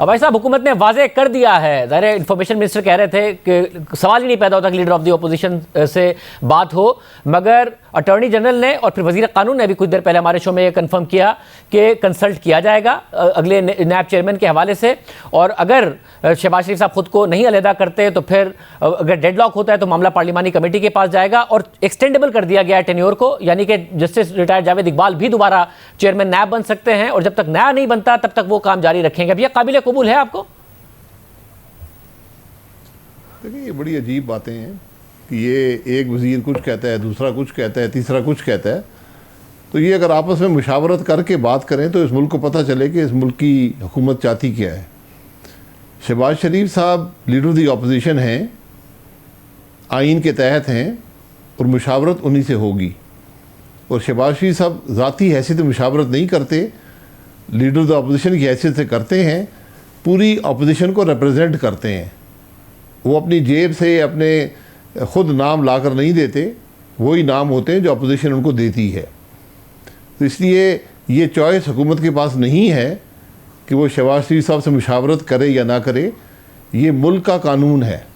अब भाई साहब हुकूमत ने वाजे कर दिया है, ज़ाहिर इंफॉर्मेशन मिनिस्टर कह रहे थे कि सवाल ही नहीं पैदा होता कि लीडर ऑफ द अपोजिशन से बात हो, मगर अटॉर्नी जनरल ने और फिर वजीर कानून ने भी कुछ देर पहले हमारे शो में ये कंफर्म किया कि कंसल्ट किया जाएगा अगले नायब चेयरमैन के हवाले से, और अगर शहबाज शरीफ साहब खुद को नहीं अलहदा करते तो फिर अगर डेडलॉक होता है तो मामला पार्लिमानी कमेटी के पास जाएगा और एक्सटेंडेबल कर दिया गया है टेन्योर को, यानी कि जस्टिस रिटायर्ड जावेद इकबाल भी दोबारा चेयरमैन नायब बन सकते हैं और जब तक नया नहीं बनता तब तक वो काम जारी रखेंगे। अब यह काबिल कबूल है आपको? देखिए, ये बड़ी अजीब बातें हैं कि ये एक वज़ीर कुछ कहता है, दूसरा कुछ कहता है, तीसरा कुछ कहता है। तो ये अगर आपस में मुशावरत करके बात करें तो इस मुल्क को पता चले कि इस मुल्क की हुकूमत चाहती क्या है। शहबाज शरीफ साहब लीडर ऑफ द अपोजिशन हैं, आइन के तहत हैं और मुशावरत उन्हीं से होगी। और शहबाज शरीफ साहब ज़ाती हैसियत मुशावरत नहीं करते, लीडर ऑफ द अपोजिशन की हैसियत से करते हैं, पूरी अपोजिशन को रिप्रेजेंट करते हैं। वो अपनी जेब से अपने ख़ुद नाम लाकर नहीं देते, वही नाम होते हैं जो अपोजिशन उनको देती है। तो इसलिए ये चॉइस हुकूमत के पास नहीं है कि वो शहबाज शरीफ साहब से मुशावरत करे या ना करे। ये मुल्क का कानून है,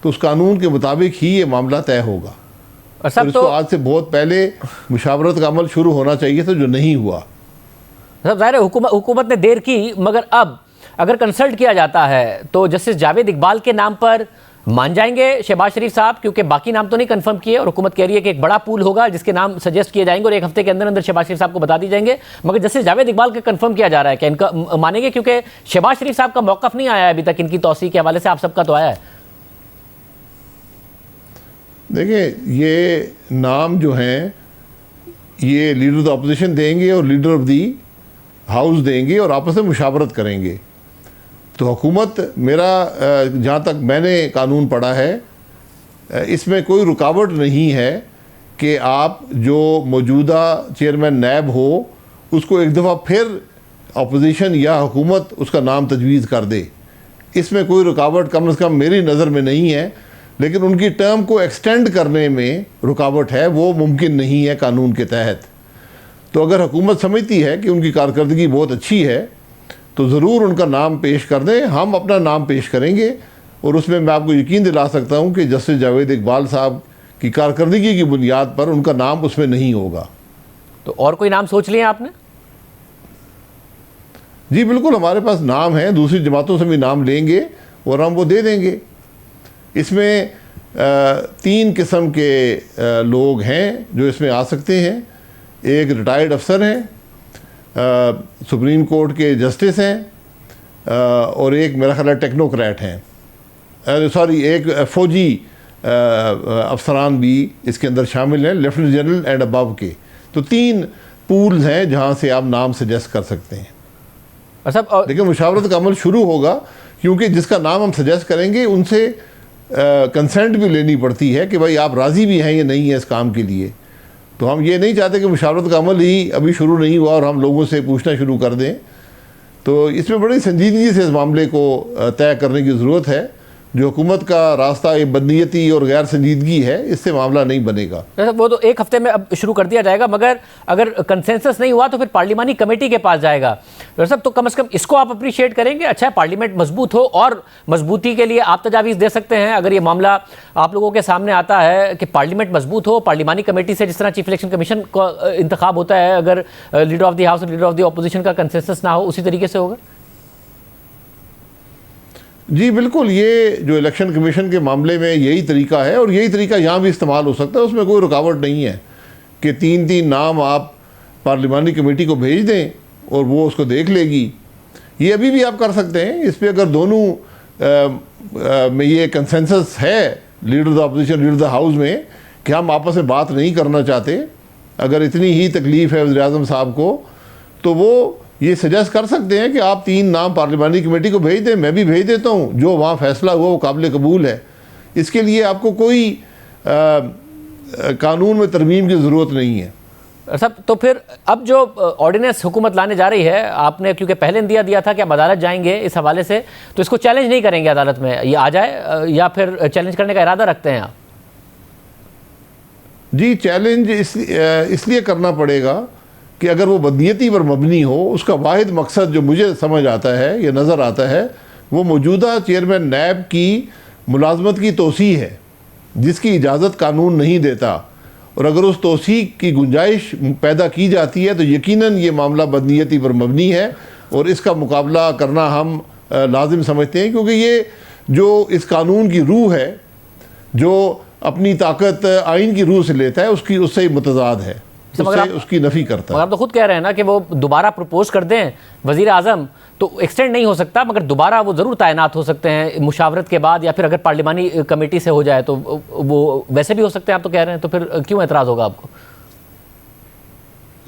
तो उस कानून के मुताबिक ही ये मामला तय होगा। और इसको आज से बहुत पहले मुशावरत का अमल शुरू होना चाहिए था, जो नहीं हुआ। सब ज़ाहिर है हुकूमत ने देर की, मगर अब अगर कंसल्ट किया जाता है तो जस्टिस जावेद इकबाल के नाम पर मान जाएंगे शहबाज शरीफ साहब, क्योंकि बाकी नाम तो नहीं कंफर्म किए और हुकूमत कह रही है कि एक बड़ा पूल होगा जिसके नाम सजेस्ट किए जाएंगे और एक हफ्ते के अंदर अंदर शहबाज शरीफ साहब को बता दी जाएंगे। मगर जस्टिस जावेद इकबाल का कंफर्म किया जा रहा है कि इनका मानेंगे, क्योंकि शहबाज शरीफ साहब का मौक़िफ़ नहीं आया है अभी तक इनकी तौसीक़ के हवाले से, आप सबका तो आया है। देखिए, ये नाम जो हैं ये लीडर ऑफ द अपोजिशन देंगे और लीडर ऑफ दी हाउस देंगे और आपस में मुशावरत करेंगे। तो हुकूमत, मेरा जहाँ तक मैंने कानून पढ़ा है, इसमें कोई रुकावट नहीं है कि आप जो मौजूदा चेयरमैन नायब हो उसको एक दफ़ा फिर अपोजिशन या हुकूमत उसका नाम तजवीज़ कर दे। इसमें कोई रुकावट कम से कम मेरी नज़र में नहीं है, लेकिन उनकी टर्म को एक्सटेंड करने में रुकावट है, वो मुमकिन नहीं है कानून के तहत। तो अगर हुकूमत समझती है कि उनकी कारकर्दगी बहुत अच्छी है तो ज़रूर उनका नाम पेश कर दें। हम अपना नाम पेश करेंगे और उसमें मैं आपको यकीन दिला सकता हूं कि जस्टिस जावेद इकबाल साहब की कारकर्दगी की बुनियाद पर उनका नाम उसमें नहीं होगा। तो और कोई नाम सोच लिया आपने? जी बिल्कुल, हमारे पास नाम है, दूसरी जमातों से भी नाम लेंगे और हम वो दे देंगे। इसमें 3 किस्म के लोग हैं जो इसमें आ सकते हैं। एक रिटायर्ड अफसर हैं, सुप्रीम कोर्ट के जस्टिस हैं, और एक मेरा ख्याल है टेक्नोक्रेट हैं, सॉरी एक फ़ौजी अफसरान भी इसके अंदर शामिल हैं, लेफ्टिनेंट जनरल एंड अबव के। तो 3 पूल्स हैं जहां से आप नाम सजेस्ट कर सकते हैं। लेकिन मुशावरत का अमल शुरू होगा, क्योंकि जिसका नाम हम सजेस्ट करेंगे उनसे कंसेंट भी लेनी पड़ती है कि भाई आप राज़ी भी हैं या नहीं है इस काम के लिए। तो हम ये नहीं चाहते कि मुशावरत का अमल ही अभी शुरू नहीं हुआ और हम लोगों से पूछना शुरू कर दें। तो इसमें बड़ी संजीदगी से इस मामले को तय करने की ज़रूरत है। जो हुकूमत का रास्ता ये बदनीयती और गैर संजीदगी है, इससे मामला नहीं बनेगा। वो तो एक हफ्ते में अब शुरू कर दिया जाएगा, मगर अगर कंसेंसस नहीं हुआ तो फिर पार्लिमानी कमेटी के पास जाएगा। डॉक्टर साहब, तो कम से कम इसको आप अप्रिशिएट करेंगे? अच्छा है पार्लियामेंट मजबूत हो, और मजबूती के लिए आप तजावीज़ दे सकते हैं अगर ये मामला आप लोगों के सामने आता है कि पार्लियामेंट मजबूत हो, पार्लिमानी कमेटी से जिस तरह चीफ इलेक्शन कमीशन का इंतखाब होता है, अगर लीडर ऑफ द हाउस और लीडर ऑफ द अपोजिशन का कंसेंसस ना हो, उसी तरीके से होगा? जी बिल्कुल, ये जो इलेक्शन कमीशन के मामले में यही तरीका है और यही तरीका यहाँ भी इस्तेमाल हो सकता है। उसमें कोई रुकावट नहीं है कि 3-3 नाम आप पार्लिमानी कमेटी को भेज दें और वो उसको देख लेगी। ये अभी भी आप कर सकते हैं। इस पर अगर दोनों में ये कंसेंसस है, leader of the opposition, leader of the house में, कि हम आपस में बात नहीं करना चाहते, अगर इतनी ही तकलीफ़ है वज़ीर-ए-आज़म साहब को, तो वो ये सजेस्ट कर सकते हैं कि आप 3 नाम पार्लिमानी कमेटी को भेज दें, मैं भी भेज देता हूँ, जो वहाँ फैसला हुआ वो काबिल कबूल है। इसके लिए आपको कोई कानून में तरमीम की ज़रूरत नहीं है। सब तो फिर अब जो ऑर्डिनेंस हुकूमत लाने जा रही है, आपने क्योंकि पहले दिया था कि आप अदालत जाएंगे इस हवाले से, तो इसको चैलेंज नहीं करेंगे अदालत में, ये आ जाए, या फिर चैलेंज करने का इरादा रखते हैं आप? जी, चैलेंज इसलिए करना पड़ेगा कि अगर वो बदनीयती पर मबनी हो, उसका वाहिद मकसद जो मुझे समझ आता है या नज़र आता है वो मौजूदा चेयरमैन नैब की मुलाजमत की तोसी है, जिसकी इजाज़त कानून नहीं देता, और अगर उस तोसी की गुंजाइश पैदा की जाती है तो यकीनन ये मामला बदनीयती पर मबनी है और इसका मुकाबला करना हम लाजिम समझते हैं, क्योंकि ये जो इस कानून की रूह है, जो अपनी ताकत आइन की रूह से लेता है, उससे ही मुतजाद है, उसकी नफ़ी करता है। आप तो खुद कह रहे हैं ना कि वो दोबारा प्रपोज कर दें वज़ीर आज़म तो एक्सटेंड नहीं हो सकता, मगर दोबारा वो ज़रूर तैनात हो सकते हैं मुशावरत के बाद, या फिर अगर पार्लिमानी कमेटी से हो जाए तो वो वैसे भी हो सकते हैं, आप तो कह रहे हैं, तो फिर क्यों एतराज़ होगा आपको?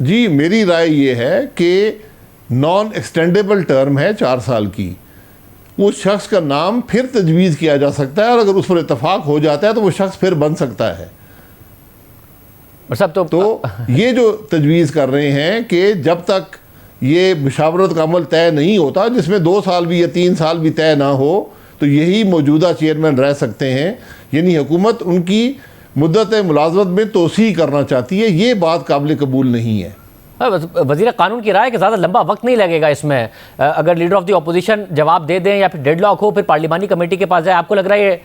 जी, मेरी राय ये है कि नॉन एक्सटेंडेबल टर्म है 4 साल की, उस शख्स का नाम फिर तजवीज़ किया जा सकता है और अगर उस पर इतफाक़ हो जाता है तो वो शख्स फिर बन सकता है। सब तो ये जो तजवीज़ कर रहे हैं कि जब तक ये मुशावरत का अमल तय नहीं होता, जिसमें 2 साल भी या 3 साल भी तय ना हो, तो यही मौजूदा चेयरमैन रह सकते हैं, यानी हुकूमत उनकी मुद्दत मुलाजमत में तोसी करना चाहती है। ये बात काबिल कबूल नहीं है। वज़ीर कानून की राय कि ज़्यादा लंबा वक्त नहीं लगेगा इसमें, अगर लीडर ऑफ द अपोजिशन जवाब दे दें या फिर डेडलॉक हो, फिर पार्लिमानी कमेटी के पास जाए। आपको लग रहा है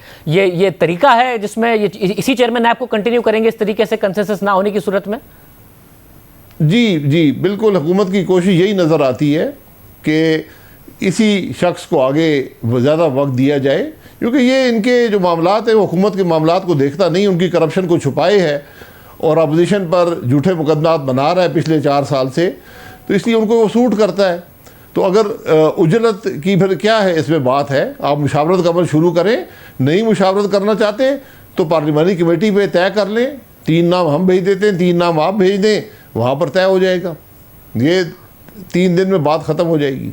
ये तरीका है जिसमें इसी चेयरमैन नैब को कंटिन्यू करेंगे इस तरीके से कंसेंसस ना होने की सूरत में? जी बिल्कुल, हुकूमत की कोशिश यही नज़र आती है कि इसी शख्स को आगे ज़्यादा वक्त दिया जाए, क्योंकि ये इनके जो मामलात हैं वो हुकूमत के मामलात को देखता नहीं, उनकी करप्शन को छुपाए है और अपोजिशन पर झूठे मुकदमात बना रहा है पिछले 4 साल से, तो इसलिए उनको वो सूट करता है। तो अगर उजलत की फिर क्या है इसमें बात है, आप मुशावरत का अमल शुरू करें, नहीं मुशावरत करना चाहते तो पार्लिमानी कमेटी पे तय कर लें, 3 नाम हम भेज देते हैं, 3 नाम आप भेज दें, वहाँ पर तय हो जाएगा। ये 3 दिन में बात ख़त्म हो जाएगी।